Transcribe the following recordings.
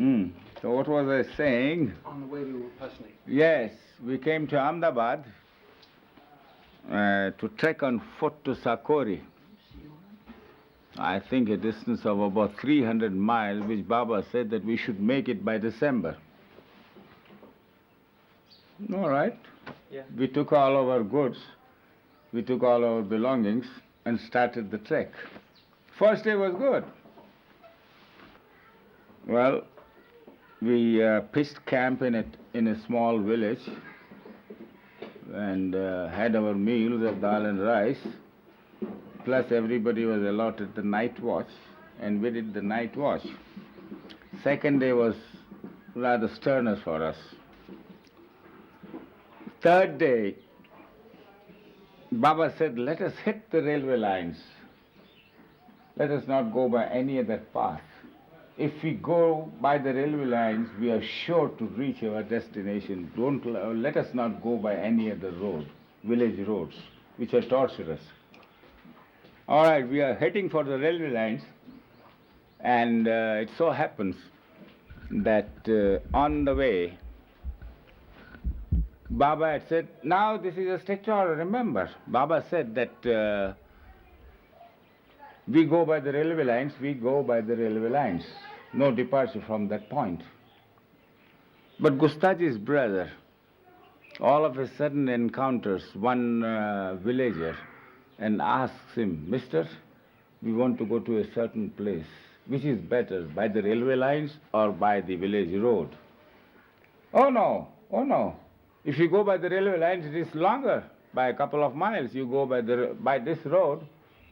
So what was I saying? On the way to Pasni. Yes, we came to Ahmedabad to trek on foot to Sakori. I think a distance of about 300 miles, which Baba said that we should make it by December. All right. Yeah. We took all our goods, we took all our belongings and started the trek. First day was good. Well, we pitched camp in a small village and had our meals of dal and rice. Plus everybody was allotted the night watch, and we did the night watch. Second day was rather sterner for us. Third day, Baba said, let us hit the railway lines. Let us not go by any other path. If we go by the railway lines, we are sure to reach our destination. Let us not go by any other road, village roads, which are torturous. All right, we are heading for the railway lines, and it so happens that on the way, Baba had said, now this is a strict order, remember. Baba said that we go by the railway lines, we go by the railway lines. No departure from that point. But Gustaji's brother all of a sudden encounters one villager and asks him, Mister, we want to go to a certain place. Which is better, by the railway lines or by the village road? Oh no. If you go by the railway lines, it is longer, by a couple of miles. You go by this road,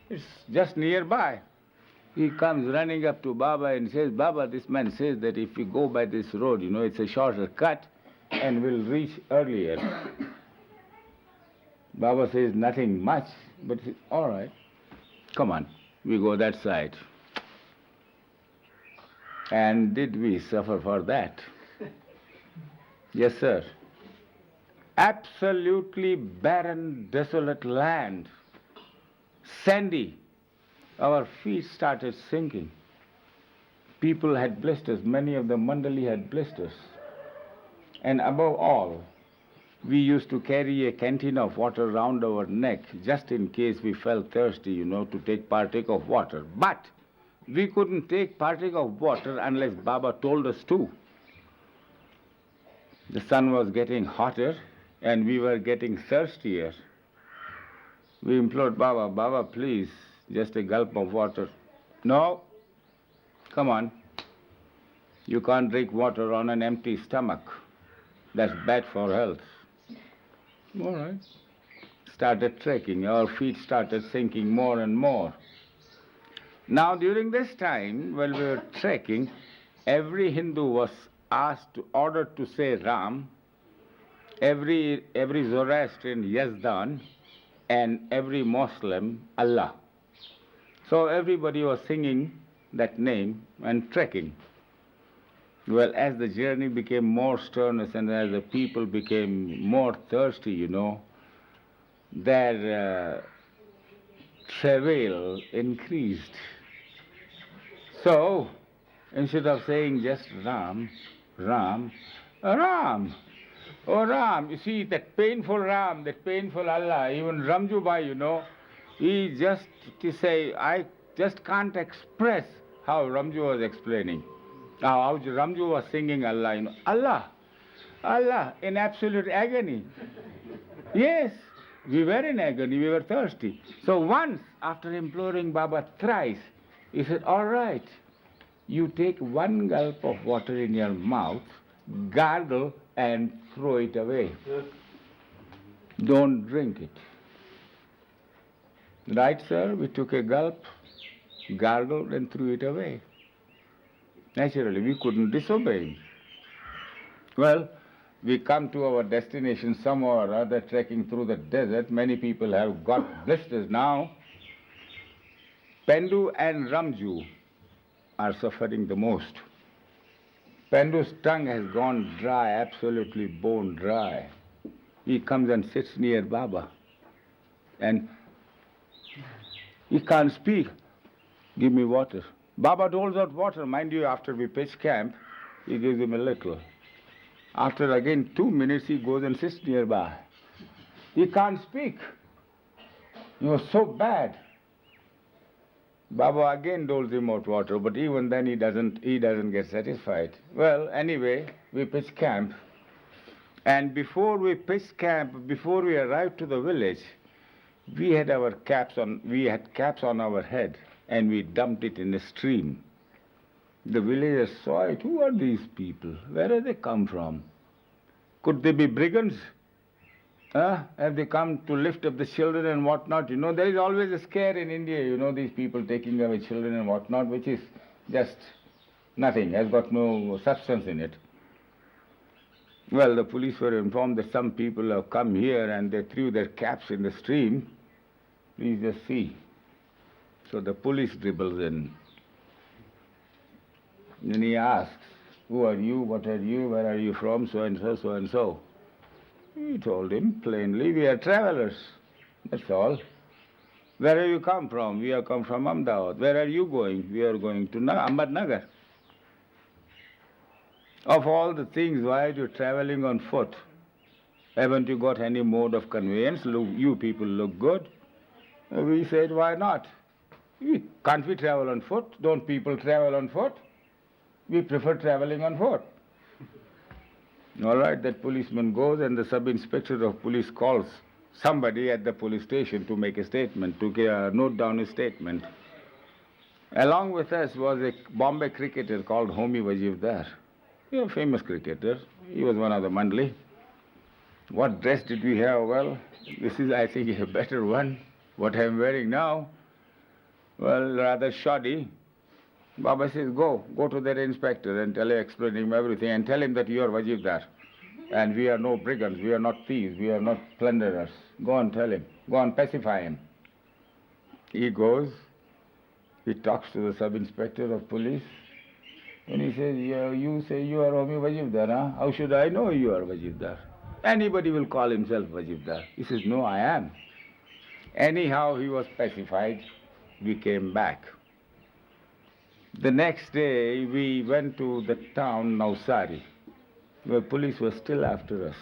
it's just nearby. He comes running up to Baba and says, Baba, this man says that if we go by this road, it's a shorter cut and we'll reach earlier. Baba says, nothing much, but all right, come on, we go that side. And did we suffer for that? Yes, sir. Absolutely barren, desolate land, sandy. Our feet started sinking. People had blisters, many of the Mandali had blisters. And above all, we used to carry a canteen of water round our neck, just in case we felt thirsty, to take partake of water. But we couldn't take partake of water unless Baba told us to. The sun was getting hotter, and we were getting thirstier. We implored Baba, Baba, please, just a gulp of water. No, come on. You can't drink water on an empty stomach. That's bad for health. All right. Started trekking. Our feet started sinking more and more. Now, during this time, while we were trekking, every Hindu was ordered to say Ram, every Zoroastrian Yazdan, and every Muslim Allah. So everybody was singing that name and trekking. Well, as the journey became more strenuous and as the people became more thirsty, their travail increased. So, instead of saying just Ram, Ram, Ram, oh Ram, you see that painful Ram, that painful Allah, even Ramju Bhai, he just to say, I just can't express how Ramju was explaining. How Ramju was singing Allah, Allah, Allah, in absolute agony. Yes, we were in agony, we were thirsty. So once, after imploring Baba thrice, he said, all right, you take one gulp of water in your mouth, gargle and throw it away. Don't drink it. Right, sir? We took a gulp, gargled and threw it away. Naturally, we couldn't disobey him. Well, we come to our destination somehow or other, trekking through the desert. Many people have got blisters now. Pendu and Ramju are suffering the most. Pendu's tongue has gone dry, absolutely bone dry. He comes and sits near Baba, and he can't speak. Give me water. Baba doles out water. Mind you, after we pitched camp, He gives him a little. After again 2 minutes, he goes and sits nearby. He can't speak. He was so bad. Baba again doles him out water, but even then he doesn't get satisfied. Well, anyway, we pitched camp. And before we pitched camp, before we arrived to the village, we had caps on our head, and we dumped it in a stream. The villagers saw it. Who are these people? Where have they come from? Could they be brigands? Have they come to lift up the children and whatnot? There is always a scare in India, these people taking away children and whatnot, which is just nothing, has got no substance in it. Well, the police were informed that some people have come here and they threw their caps in the stream. Please just see. So the police dribbles in. Then he asks, who are you, what are you, where are you from, so and so, so and so. We told him plainly, we are travelers, that's all. Where have you come from? We have come from Ahmedabad. Where are you going? We are going to Ahmednagar. Of all the things, why are you traveling on foot? Haven't you got any mode of conveyance? You people look good. We said, why not? Can't we travel on foot? Don't people travel on foot? We prefer traveling on foot. All right, that policeman goes and the sub-inspector of police calls somebody at the police station to make a statement, to note down a statement. Along with us was a Bombay cricketer called Homi Wajivdar. He was a famous cricketer. He was one of the Mandali. What dress did we have? Well, this is, I think, a better one. What I'm wearing now, well, rather shoddy. Baba says, go to that inspector and explain him everything and tell him that you are Wajivdar. And we are no brigands, we are not thieves, we are not plunderers. Go and tell him, go and pacify him. He goes, he talks to the sub-inspector of police, and he says, yeah, you say you are Homi Wajivdar, huh? How should I know you are Wajivdar? Anybody will call himself Wajivdar. He says, no, I am. Anyhow, he was pacified. We came back. The next day, we went to the town Navsari, where police were still after us.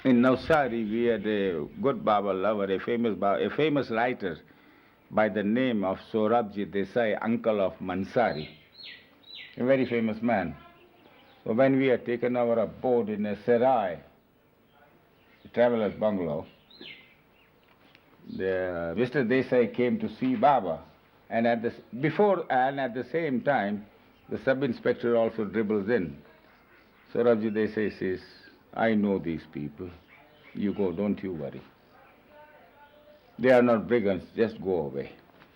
In Navsari, we had a good Baba lover, a famous writer by the name of Sorabji Desai, uncle of Mansari, a very famous man. So when we had taken our abode in a serai, a traveler's bungalow, Mr. Desai came to see Baba. And at the same time, the sub-inspector also dribbles in. So Rabji Desai says, I know these people. You go, don't you worry. They are not brigands, just go away.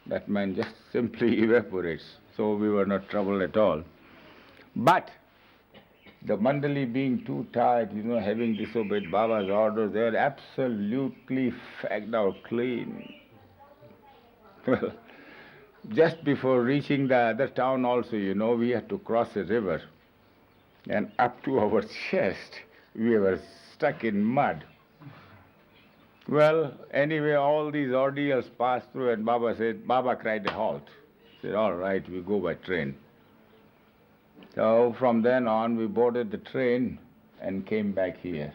That man just simply evaporates. So we were not troubled at all. But the Mandali being too tired, having disobeyed Baba's orders, they were absolutely fagged out clean. Well, just before reaching the other town also, we had to cross a river. And up to our chest, we were stuck in mud. Well, anyway, all these ordeals passed through and Baba cried a halt. He said, all right, we go by train. So from then on, we boarded the train and came back here.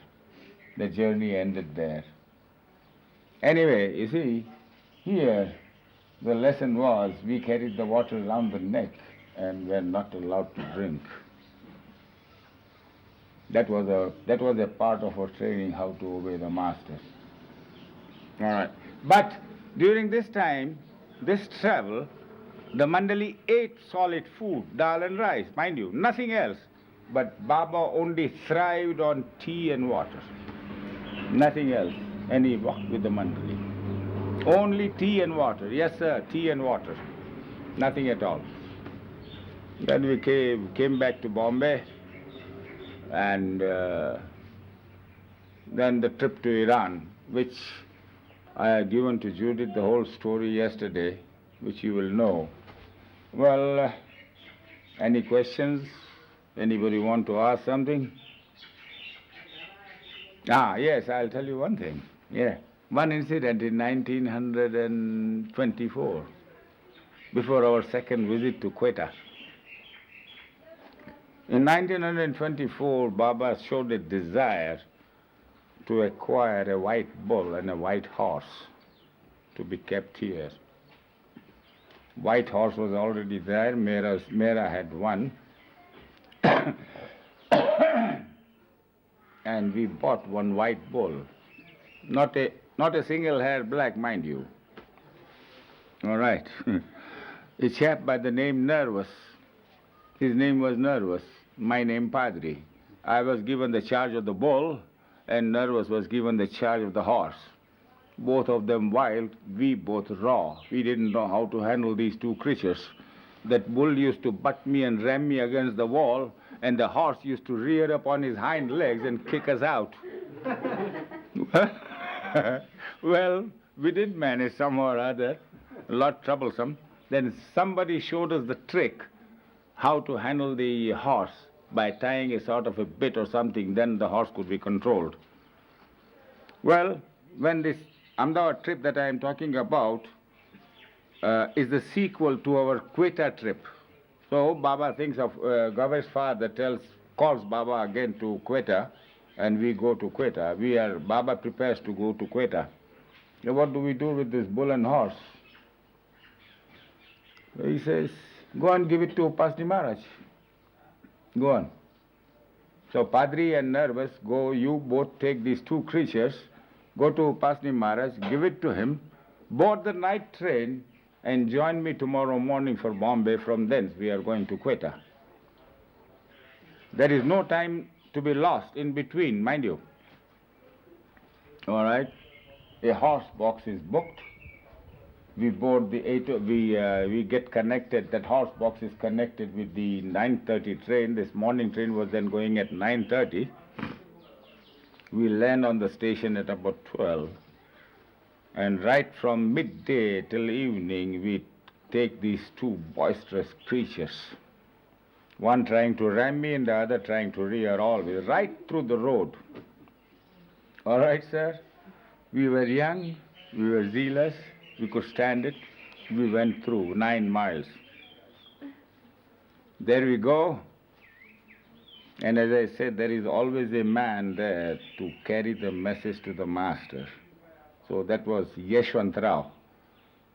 The journey ended there. Anyway, you see, here, the lesson was we carried the water around the neck and were not allowed to drink. That was a part of our training, how to obey the masters. All right. But during this time, this travel, the Mandali ate solid food, dal and rice, mind you, nothing else. But Baba only thrived on tea and water. Nothing else. And he walked with the Mandali. Only tea and water. Yes, sir, tea and water. Nothing at all. Then we came back to Bombay, and then the trip to Iran, which I had given to Judith the whole story yesterday, which you will know. Well, any questions? Anybody want to ask something? Yes, I'll tell you one thing. Yeah. One incident in 1924, before our second visit to Quetta. In 1924, Baba showed a desire to acquire a white bull and a white horse to be kept here. White horse was already there, Mehera had one. And we bought one white bull. Not a single hair black, mind you. All right. A chap by the name Nervous. His name was Nervous. My name Padri. I was given the charge of the bull, and Nervous was given the charge of the horse. Both of them wild, we both raw. We didn't know how to handle these two creatures. That bull used to butt me and ram me against the wall, and the horse used to rear up on his hind legs and kick us out. Well, we did manage somehow or other, a lot troublesome. Then somebody showed us the trick how to handle the horse by tying a sort of a bit or something, then the horse could be controlled. Well, when this Ahmedabad trip that I am talking about is the sequel to our Quetta trip. So Baba thinks of, Gave's father calls Baba again to Quetta, and we go to Quetta. Baba prepares to go to Quetta. Now what do we do with this bull and horse? He says, go and give it to Upasni Maharaj. Go on. So Padri and Nervous, go, you both take these two creatures, go to Upasni Maharaj, give it to him, board the night train, and join me tomorrow morning for Bombay. From thence we are going to Quetta. There is no time to be lost in between, mind you. All right? A horse box is booked. We board the we get connected. That horse box is connected with the 9:30 train. This morning train was then going at 9:30. We land on the station at about 12. And right from midday till evening, we take these two boisterous creatures. One trying to ram me and the other trying to rear always, right through the road. All right, sir? We were young, we were zealous, we could stand it. We went through 9 miles. There we go. And as I said, there is always a man there to carry the message to the master. So that was Yeshwant Rao.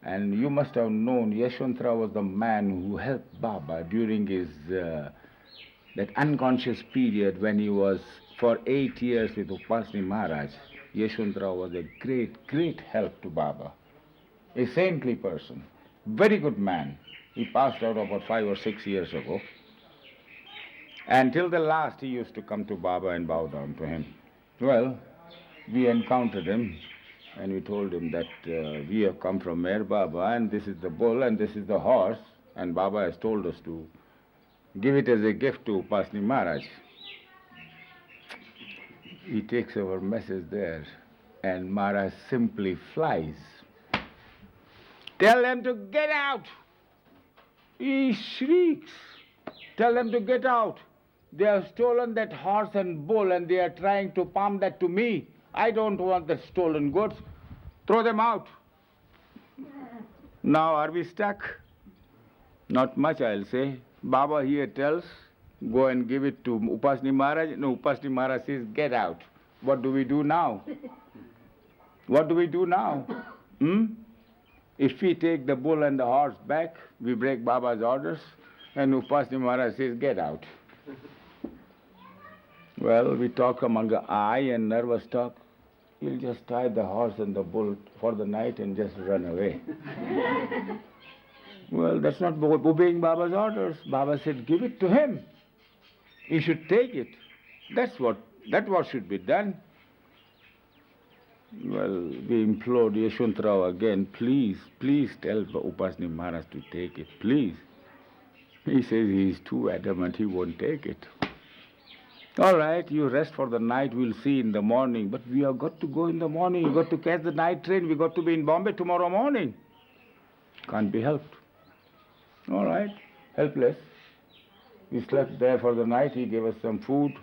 And you must have known Yeshwant Rao was the man who helped Baba during his that unconscious period when he was for 8 years with Upasni Maharaj. Yeshwant Rao was a great, great help to Baba. A saintly person, very good man. He passed out about 5 or 6 years ago. And till the last he used to come to Baba and bow down to him. Well, we encountered him and we told him that we have come from Meher Baba and this is the bull and this is the horse, and Baba has told us to give it as a gift to Upasni Maharaj. He takes our message there and Maharaj simply flies. Tell them to get out! He shrieks. Tell them to get out. They have stolen that horse and bull and they are trying to palm that to me. I don't want the stolen goods. Throw them out. Now are we stuck? Not much, I'll say. Baba here tells, go and give it to Upasni Maharaj. No, Upasni Maharaj says, get out. What do we do now? What do we do now? If we take the bull and the horse back, we break Baba's orders, and Upasni Maharaj says, get out. Well, we talk among I and Nervous talk. He'll just tie the horse and the bull for the night and just run away. Well, that's not obeying Baba's orders. Baba said, give it to him. He should take it. That's what should be done. Well, we implored Yeshwant Rao again, please tell Upasni Maharaj to take it, please. He says he's too adamant, he won't take it. All right, you rest for the night, we'll see in the morning. But we have got to go in the morning, we've got to catch the night train, we've got to be in Bombay tomorrow morning. Can't be helped. All right, helpless. We slept there for the night, he gave us some food.